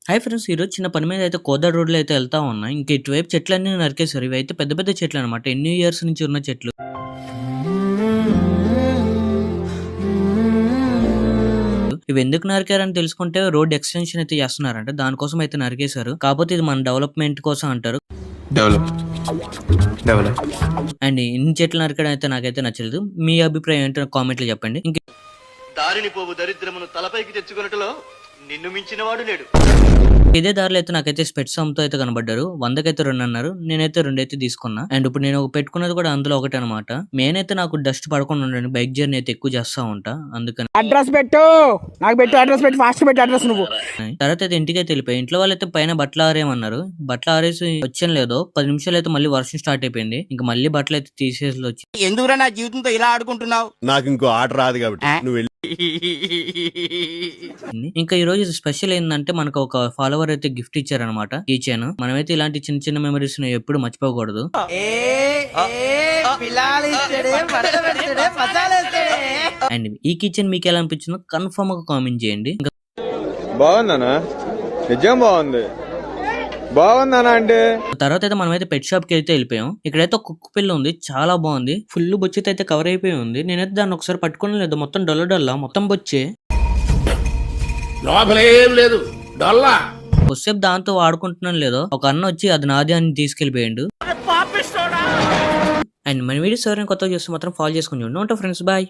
Hi friends, ఈరోజు చిన్న పని మీద అయితే కోదాడ రోడ్లో అయితే వెళ్తా ఉన్నా. ఇంకా ఇటువైపు చెట్లన్నీ నరికేశారు. ఇవి అయితే పెద్ద పెద్ద చెట్లు అనమాట, ఎన్ని ఇయర్స్ నుంచి ఉన్న చెట్లు. ఇవి ఎందుకు నరికారని తెలుసుకుంటే రోడ్ ఎక్స్టెన్షన్ అయితే చేస్తున్నారంట, దానికోసం అయితే నరికేశారు. కాకపోతే ఇది మన డెవలప్మెంట్ కోసం అంటారు. అండ్ ఇన్ని చెట్లు నరకడం అయితే నాకైతే నచ్చలేదు. మీ అభిప్రాయం ఏంటో కామెంట్లో చెప్పండి. ఇంక దారిని పోవు దరిద్రమును తలపైకి తెచ్చుకున్నట్టులో నిన్ను మించిన వాడు లేడు. ఇదే దారిలో అయితే నాకైతే స్పెట్స్ అమ్ముతూ అయితే కనబడ్డారు. 100కైతే 2 అన్నారు. నేనైతే 2 అయితే తీసుకున్నా. అండ్ ఇప్పుడు నేను పెట్టుకున్నది కూడా అందులో ఒకటి అనమాట. మెయిన్ అయితే నాకు డస్ట్ పడకుండా ఉండండి, బైక్ జర్నీ అయితే ఎక్కువ చేస్తా ఉంటా, అందుకని అడ్రస్ పెట్టు, నాకు పెట్టు అడ్రస్ పెట్టు, ఫాస్ట్ పెట్టు అడ్రస్ నువ్వు. తర్వాత అయితే ఇంటికి అయితే వెళ్ళిపోయి ఇంట్లో వాళ్ళు అయితే పైన బట్టలు ఆరేమన్నారు. బట్టలు ఆరేసి వచ్చాను లేదో 10 నిమిషాలు అయితే మళ్ళీ వర్షం స్టార్ట్ అయిపోయింది. ఇంకా మళ్ళీ బట్టలు అయితే తీసేసి వచ్చి ఎందుకురా నా జీవితంతో ఇలా ఆడుకుంటున్నావు? నాకు ఇంకో ఆట రాదు కాబట్టి నువ్వు వెళ్ళి. ఇంకా ఈ రోజు స్పెషల్ ఏంటంటే మనకు ఒక ఫాలోవర్ అయితే గిఫ్ట్ ఇచ్చారనమాట, కీ చైన్. మనమైతే ఇలాంటి చిన్న చిన్న మెమరీస్ ఎప్పుడు మర్చిపోకూడదు. అండ్ ఈ కిచెన్ మీకు ఎలా అనిపించిందో కన్ఫర్మ్ గా కామెంట్ చేయండి. బాగుందనా? నిజం బాగుంది. బాగుందనా అంటే తర్వాత అయితే మనమైతే పెట్ షాప్ కి అయితే వెళ్ళిపోయాం. ఇక్కడైతే ఒక కుక్క పిల్ల ఉంది, చాలా బాగుంది. ఫుల్ బొచ్చి అయితే కవర్ అయిపోయి ఉంది. నేనైతే దాన్ని ఒకసారి పట్టుకుని లేదు, మొత్తం డొల్ల మొత్తం బొచ్చే. లేదు డొల్లా. కొద్దిసేపు దాంతో ఆడుకుంటున్నాను లేదో ఒక అన్న వచ్చి అది నాది అని తీసుకెళ్లిపోయాడు. అండ్ మన వీడియోస్ ఎవరైనా కొత్తగా చూస్తే మాత్రం ఫాలో చేసుకుని ఉంటాం ఫ్రెండ్స్. బాయ్.